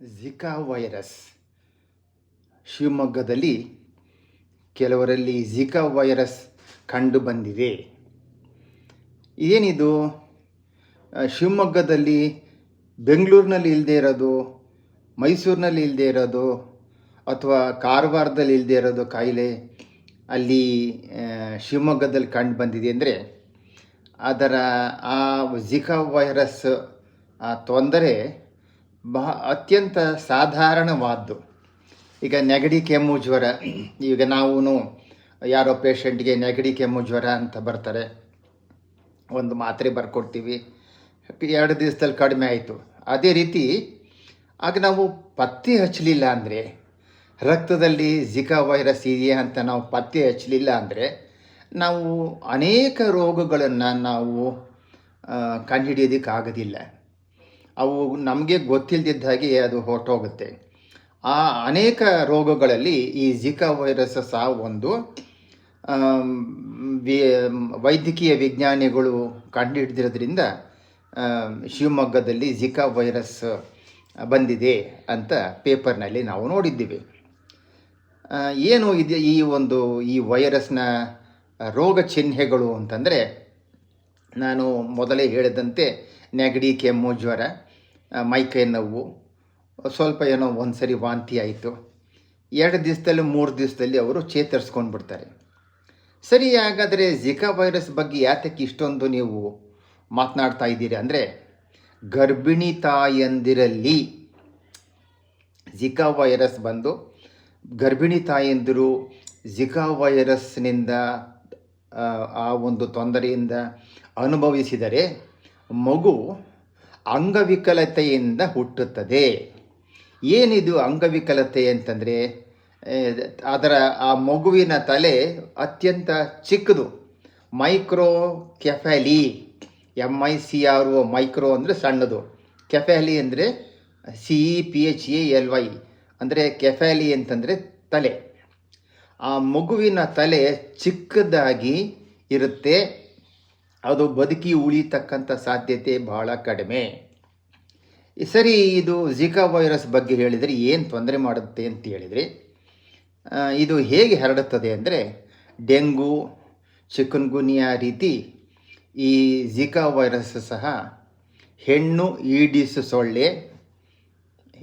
Zika virus ಶಿವಮೊಗ್ಗದಲ್ಲಿ ಕೆಲವರಲ್ಲಿ Zika virus ಕಂಡು ಬಂದಿದೆ. ಏನಿದು ಶಿವಮೊಗ್ಗದಲ್ಲಿ, ಬೆಂಗಳೂರಿನಲ್ಲಿ ಇಲ್ಲದೆ ಇರೋದು, ಮೈಸೂರಿನಲ್ಲಿ ಇಲ್ಲದೆ ಇರೋದು, ಅಥವಾ ಕಾರವಾರದಲ್ಲಿ ಇಲ್ಲದೆ ಇರೋದು ಕಾಯಿಲೆ ಅಲ್ಲಿ ಶಿವಮೊಗ್ಗದಲ್ಲಿ ಕಂಡು ಬಂದಿದೆ ಅಂದರೆ ಅದರ ಆ ಝಿಕಾ ವೈರಸ್ ತೊಂದರೆ ಅತ್ಯಂತ ಸಾಧಾರಣವಾದ್ದು. ಈಗ ನೆಗಡಿ ಕೆಮ್ಮು ಜ್ವರ, ಈಗ ನಾವು ಯಾರೋ ಪೇಷಂಟ್ಗೆ ನೆಗಡಿ ಕೆಮ್ಮು ಜ್ವರ ಅಂತ ಬರ್ತಾರೆ, ಒಂದು ಮಾತ್ರೆ ಬರ್ಕೊಡ್ತೀವಿ, 2 ದಿವಸದಲ್ಲಿ ಕಡಿಮೆ ಆಯಿತು. ಅದೇ ರೀತಿ ಆಗ ನಾವು ಪತ್ತೆ ಹಚ್ಚಲಿಲ್ಲ ಅಂದರೆ, ರಕ್ತದಲ್ಲಿ ಝಿಕಾ ವೈರಸ್ ಇದೆಯಾ ಅಂತ ನಾವು ಪತ್ತೆ ಹಚ್ಚಲಿಲ್ಲ ಅಂದರೆ ನಾವು ಅನೇಕ ರೋಗಗಳನ್ನು ನಾವು ಕಂಡುಹಿಡಿಯೋದಕ್ಕಾಗೋದಿಲ್ಲ. ಅವು ನಮಗೆ ಗೊತ್ತಿಲ್ಲದಿದ್ದ ಹಾಗೆ ಅದು ಹೊರಟೋಗುತ್ತೆ. ಆ ಅನೇಕ ರೋಗಗಳಲ್ಲಿ ಈ ಝಿಕಾ ವೈರಸ್ ಸಹ ಒಂದು. ವೈದ್ಯಕೀಯ ವಿಜ್ಞಾನಿಗಳು ಕಂಡುಹಿಡಿದಿರೋದ್ರಿಂದ ಶಿವಮೊಗ್ಗದಲ್ಲಿ ಝಿಕಾ ವೈರಸ್ ಬಂದಿದೆ ಅಂತ ಪೇಪರ್ನಲ್ಲಿ ನಾವು ನೋಡಿದ್ದೀವಿ. ಏನು ಇದೆ ಈ ವೈರಸ್ನ ರೋಗ ಚಿಹ್ನೆಗಳು ಅಂತಂದರೆ, ನಾನು ಮೊದಲೇ ಹೇಳಿದಂತೆ ನೆಗಡಿ ಕೆಮ್ಮು ಜ್ವರ, ಮೈಕೈ ನೋವು, ಸ್ವಲ್ಪ ಏನೋ ಒಂದು ಸರಿ ವಾಂತಿ ಆಯಿತು, 2 ದಿವಸದಲ್ಲಿ 3 ದಿವಸದಲ್ಲಿ ಅವರು ಚೇತರಿಸ್ಕೊಂಡು ಬಿಡ್ತಾರೆ. ಸರಿ, ಹಾಗಾದರೆ ಝಿಕಾ ವೈರಸ್ ಬಗ್ಗೆ ಯಾತಕ್ಕೆ ಇಷ್ಟೊಂದು ನೀವು ಮಾತನಾಡ್ತಾ ಇದ್ದೀರಿ ಅಂದರೆ, ಗರ್ಭಿಣಿ ತಾಯಂದಿರಲ್ಲಿ ಝಿಕಾ ವೈರಸ್ ಬಂದು ಗರ್ಭಿಣಿ ತಾಯಂದಿರು ಝಿಕಾ ವೈರಸ್ನಿಂದ ಆ ಒಂದು ತೊಂದರೆಯಿಂದ ಅನುಭವಿಸಿದರೆ ಮಗು ಅಂಗವಿಕಲತೆಯಿಂದ ಹುಟ್ಟುತ್ತದೆ. ಏನಿದು ಅಂಗವಿಕಲತೆ ಅಂತಂದರೆ, ಅದರ ಆ ಮಗುವಿನ ತಲೆ ಅತ್ಯಂತ ಚಿಕ್ಕದು, ಮೈಕ್ರೋ ಕೆಫಾಲಿ, MICRO, ಮೈಕ್ರೋ ಅಂದರೆ ಸಣ್ಣದು, ಕೆಫಾಲಿ ಅಂದರೆ CEPHALY ಅಂದರೆ ಕೆಫಾಲಿ ಅಂತಂದರೆ ತಲೆ. ಆ ಮಗುವಿನ ತಲೆ ಚಿಕ್ಕದಾಗಿ ಇರುತ್ತೆ, ಅದು ಬದುಕಿ ಉಳಿತಕ್ಕಂಥ ಸಾಧ್ಯತೆ ಬಹಳ ಕಡಿಮೆ. ಸರಿ, ಇದು ಝಿಕಾ ವೈರಸ್ ಬಗ್ಗೆ ಹೇಳಿದರೆ ಏನು ತೊಂದರೆ ಮಾಡುತ್ತೆ ಅಂತ ಹೇಳಿದರೆ, ಇದು ಹೇಗೆ ಹರಡುತ್ತದೆ ಅಂದರೆ, ಡೆಂಗು, ಚಿಕನ್ಗುನ್ಯಾ ರೀತಿ ಈ ಝಿಕಾ ವೈರಸ್ ಸಹ ಹೆಣ್ಣು ಈಡಿಸ್ ಸೊಳ್ಳೆ,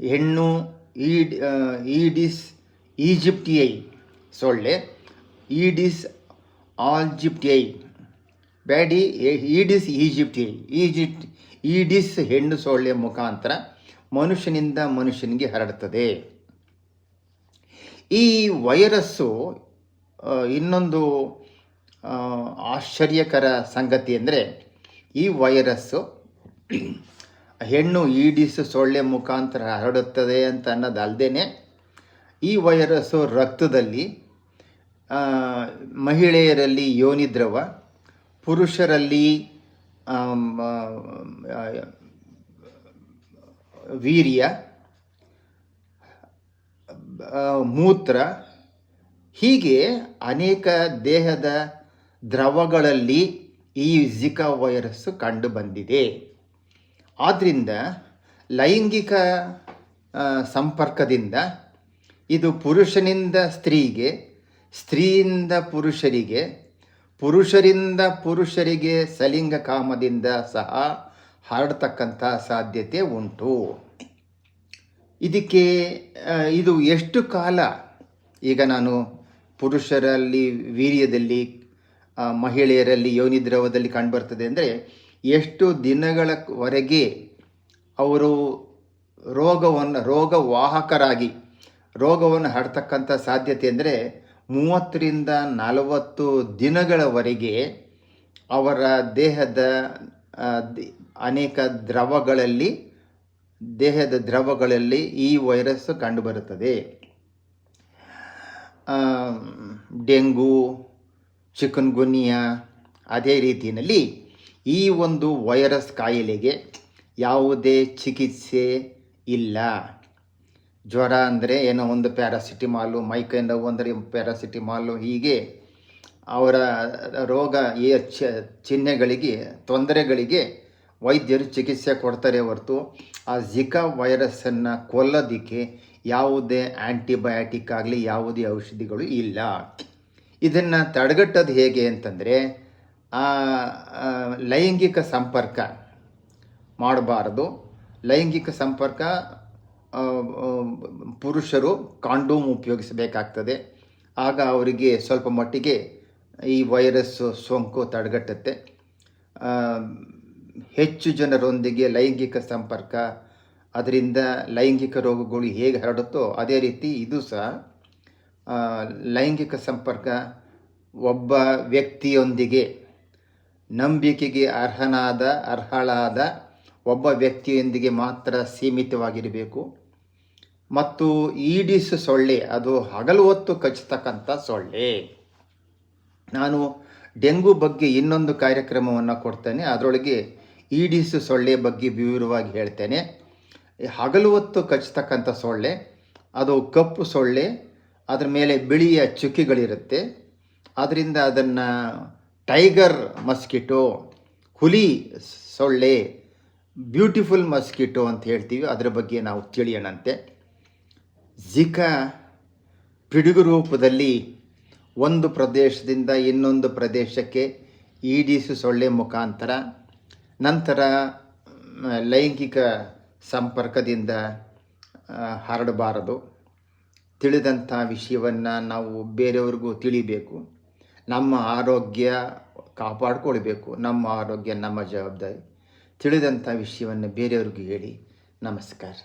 ಹೆಣ್ಣು ಈಡಿಸ್ ಈಜಿಪ್ಟಿಯೈ ಸೊಳ್ಳೆ, ಈಡಿಸ್ ಆಲ್ಜಿಪ್ಟಿಯೈ, ಬ್ಯಾಡಿ ಈಡಿಸ್ ಈಜಿಪ್ಟಿಯೈ, ಈಡಿಸ್ ಹೆಣ್ಣು ಸೊಳ್ಳೆ ಮುಖಾಂತರ ಮನುಷ್ಯನಿಂದ ಮನುಷ್ಯನಿಗೆ ಹರಡುತ್ತದೆ. ಈ ವೈರಸ್ಸು ಇನ್ನೊಂದು ಆಶ್ಚರ್ಯಕರ ಸಂಗತಿ ಅಂದರೆ, ಈ ವೈರಸ್ಸು ಹೆಣ್ಣು ಈಡಿಸ್ ಸೊಳ್ಳೆ ಮುಖಾಂತರ ಹರಡುತ್ತದೆ ಅಂತ ಅನ್ನೋದಲ್ಲದೆ, ಈ ವೈರಸ್ಸು ರಕ್ತದಲ್ಲಿ, ಮಹಿಳೆಯರಲ್ಲಿ ಯೋನಿದ್ರವ, ಪುರುಷರಲ್ಲಿ ವೀರ್ಯ, ಮೂತ್ರ, ಹೀಗೆ ಅನೇಕ ದೇಹದ ದ್ರವಗಳಲ್ಲಿ ಈ ಝಿಕಾ ವೈರಸ್ಸು ಕಂಡು ಬಂದಿದೆ. ಆದ್ದರಿಂದ ಲೈಂಗಿಕ ಸಂಪರ್ಕದಿಂದ ಇದು ಪುರುಷನಿಂದ ಸ್ತ್ರೀಗೆ, ಸ್ತ್ರೀಯಿಂದ ಪುರುಷರಿಗೆ, ಪುರುಷರಿಂದ ಪುರುಷರಿಗೆ ಸಲಿಂಗ ಕಾಮದಿಂದ ಸಹ ಹರಡ್ತಕ್ಕಂಥ ಸಾಧ್ಯತೆ ಉಂಟು. ಇದು ಎಷ್ಟು ಕಾಲ, ಈಗ ನಾನು ಪುರುಷರಲ್ಲಿ ವೀರ್ಯದಲ್ಲಿ, ಮಹಿಳೆಯರಲ್ಲಿ ಯೋನಿದ್ರವದಲ್ಲಿ ಕಂಡುಬರ್ತದೆ ಅಂದರೆ, ಎಷ್ಟು ದಿನಗಳವರೆಗೆ ಅವರು ರೋಗವಾಹಕರಾಗಿ ರೋಗವನ್ನು ಹರಡ್ತಕ್ಕಂಥ ಸಾಧ್ಯತೆ ಅಂದರೆ 30 ರಿಂದ 40 ದಿನಗಳವರೆಗೆ ಅವರ ದೇಹದ ಅನೇಕ ದ್ರವಗಳಲ್ಲಿ ಈ ವೈರಸ್ ಕಂಡುಬರುತ್ತದೆ. ಡೆಂಗು, ಚಿಕನ್ಗುನ್ಯಾ ಅದೇ ರೀತಿಯಲ್ಲಿ ಈ ಒಂದು ವೈರಸ್ ಕಾಯಿಲೆಗೆ ಯಾವುದೇ ಚಿಕಿತ್ಸೆ ಇಲ್ಲ. ಜ್ವರ ಅಂದರೆ ಏನೋ ಒಂದು ಪ್ಯಾರಾಸಿಟಮಾಲು, ಮೈಕೈ ನೋವು ಅಂದರೆ ಪ್ಯಾರಾಸಿಟಮಾಲು, ಹೀಗೆ ಅವರ ರೋಗ ಚಿಹ್ನೆಗಳಿಗೆ, ತೊಂದರೆಗಳಿಗೆ ವೈದ್ಯರು ಚಿಕಿತ್ಸೆ ಕೊಡ್ತಾರೆ ಹೊರತು ಆ ಜಿಕಾ ವೈರಸ್ಸನ್ನು ಕೊಲ್ಲೋದಕ್ಕೆ ಯಾವುದೇ ಆ್ಯಂಟಿಬಯೋಟಿಕ್ ಆಗಲಿ ಯಾವುದೇ ಔಷಧಿಗಳು ಇಲ್ಲ. ಇದನ್ನು ತಡೆಗಟ್ಟೋದು ಹೇಗೆ ಅಂತಂದರೆ ಲೈಂಗಿಕ ಸಂಪರ್ಕ ಮಾಡಬಾರದು. ಲೈಂಗಿಕ ಸಂಪರ್ಕ ಪುರುಷರು ಕಾಂಡೋಮ್ ಉಪಯೋಗಿಸಬೇಕಾಗ್ತದೆ. ಆಗ ಅವರಿಗೆ ಸ್ವಲ್ಪ ಮಟ್ಟಿಗೆ ಈ ವೈರಸ್ಸು ಸೋಂಕು ತಡೆಗಟ್ಟುತ್ತೆ. ಹೆಚ್ಚು ಜನರೊಂದಿಗೆ ಲೈಂಗಿಕ ಸಂಪರ್ಕ, ಅದರಿಂದ ಲೈಂಗಿಕ ರೋಗಗಳು ಹೇಗೆ ಹರಡುತ್ತೋ ಅದೇ ರೀತಿ ಇದು ಸಹ ಲೈಂಗಿಕ ಸಂಪರ್ಕ ಒಬ್ಬ ವ್ಯಕ್ತಿಯೊಂದಿಗೆ ನಂಬಿಕೆಗೆ ಅರ್ಹಳಾದ ಒಬ್ಬ ವ್ಯಕ್ತಿಯೊಂದಿಗೆ ಮಾತ್ರ ಸೀಮಿತವಾಗಿರಬೇಕು. ಮತ್ತು ಈಡಿಸ್ ಸೊಳ್ಳೆ ಅದು ಹಗಲು ಹೊತ್ತು ಕಚ್ಚತಕ್ಕಂಥ ಸೊಳ್ಳೆ. ನಾನು ಡೆಂಗು ಬಗ್ಗೆ ಇನ್ನೊಂದು ಕಾರ್ಯಕ್ರಮವನ್ನು ಕೊಡ್ತೇನೆ, ಅದರೊಳಗೆ ಈಡಿಸ್ ಸೊಳ್ಳೆ ಬಗ್ಗೆ ವಿವರವಾಗಿ ಹೇಳ್ತೇನೆ. ಹಗಲು ಹೊತ್ತು ಕಚ್ಚತಕ್ಕಂಥ ಸೊಳ್ಳೆ ಅದು ಕಪ್ಪು ಸೊಳ್ಳೆ, ಅದರ ಮೇಲೆ ಬಿಳಿಯ ಚುಕ್ಕಿಗಳಿರುತ್ತೆ. ಆದ್ದರಿಂದ ಅದನ್ನು ಟೈಗರ್ ಮಸ್ಕಿಟೋ, ಹುಲಿ ಸೊಳ್ಳೆ, ಬ್ಯೂಟಿಫುಲ್ ಮಸ್ಕಿಟೋ ಅಂತ ಹೇಳ್ತೀವಿ. ಅದರ ಬಗ್ಗೆ ನಾವು ತಿಳಿಯೋಣಂತೆ. ಜಿಕಾ ಪಿಡುಗು ರೂಪದಲ್ಲಿ ಒಂದು ಪ್ರದೇಶದಿಂದ ಇನ್ನೊಂದು ಪ್ರದೇಶಕ್ಕೆ ಈಡಿಸ್ ಸೊಳ್ಳೆ ಮುಖಾಂತರ, ನಂತರ ಲೈಂಗಿಕ ಸಂಪರ್ಕದಿಂದ ಹರಡಬಾರದು. ತಿಳಿದಂಥ ವಿಷಯವನ್ನು ನಾವು ಬೇರೆಯವ್ರಿಗೂ ತಿಳಿಬೇಕು. ನಮ್ಮ ಆರೋಗ್ಯ ಕಾಪಾಡಿಕೊಳ್ಬೇಕು. ನಮ್ಮ ಆರೋಗ್ಯ ನಮ್ಮ ಜವಾಬ್ದಾರಿ. ತಿಳಿದಂಥ ವಿಷಯವನ್ನು ಬೇರೆಯವ್ರಿಗೂ ಹೇಳಿ. ನಮಸ್ಕಾರ.